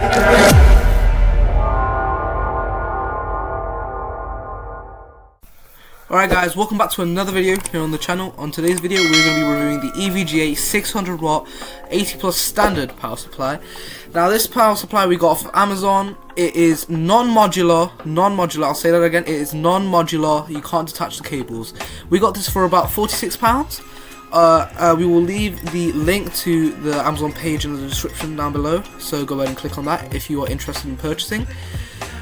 Alright guys, welcome back to another video here on the channel. On today's video we're going to be reviewing the Evga 600 watt 80 plus standard power supply. Now this power supply we got off of Amazon. It is non-modular, I'll say that again, it is non-modular, you can't detach the cables. We got this for about £46. We will leave the link to the Amazon page in the description down below, so go ahead and click on that if you are interested in purchasing.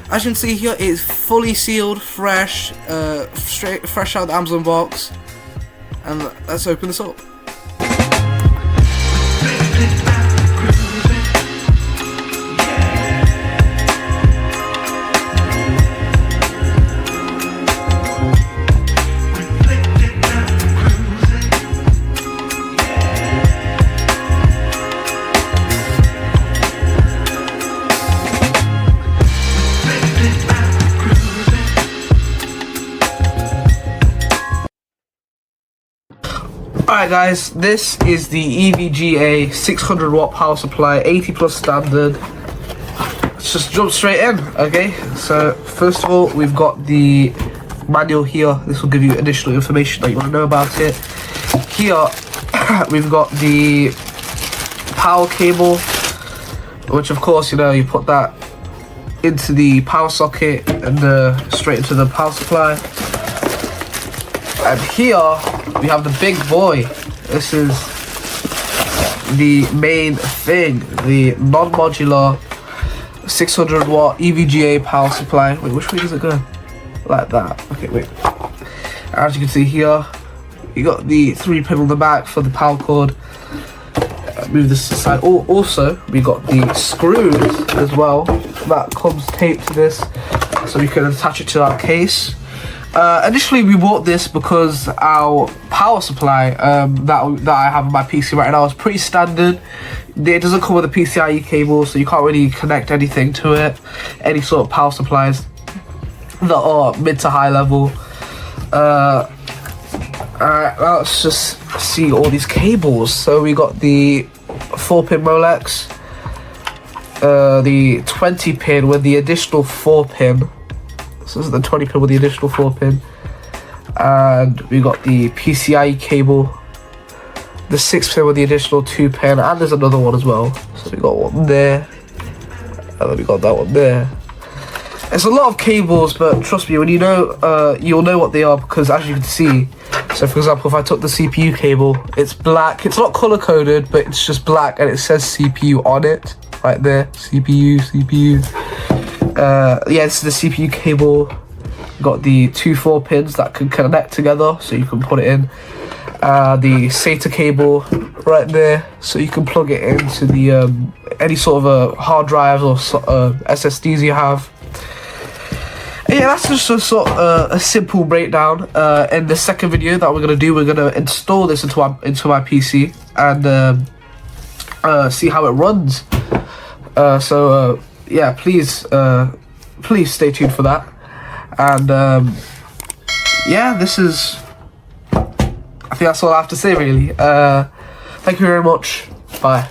As you can see here, it is fully sealed, fresh, fresh out of the Amazon box. And let's open this up. Alright guys, this is the Evga 600 watt power supply, 80 plus standard. Let's just jump straight in, okay? So first of all, we've got the manual here. This will give you additional information that you want to know about it. Here, we've got the power cable, which of course, you know, you put that into the power socket and straight into the power supply. And here we have the big boy. This is the main thing, the non-modular 600 watt Evga power supply. Wait, which way does it go? Like that. Okay, wait. As you can see here, you got the 3-pin on the back for the power cord. Move this aside. Also, we got the screws as well. That comes taped to this, so we can attach it to our case. Initially we bought this because our power supply that I have on my PC right now is pretty standard. It doesn't come with a PCIe cable, so you can't really connect anything to it, any sort of power supplies that are mid to high level. Alright, let's just see all these cables. So we got the 4-pin Molex, the 20-pin with the additional 4-pin. So this is the 20-pin with the additional 4-pin, and we got the PCIe cable, the 6-pin with the additional 2-pin, and there's another one as well. So we got one there, and then we got that one there. It's a lot of cables, but trust me, when you know, you'll know what they are, because as you can see, so for example, if I took the CPU cable, it's black. It's not color coded, but it's just black, and it says CPU on it, right there. CPU. Yeah, this is the CPU cable. Got the 2 4-pins that can connect together, so you can put it in. The SATA cable right there, so you can plug it into the any sort of hard drives or SSDs you have. And yeah, that's just a sort of a simple breakdown. In the second video that we're gonna do, we're gonna install this into my PC and see how it runs. Yeah, please stay tuned for that. And yeah, this is, I think that's all I have to say really. Thank you very much. Bye.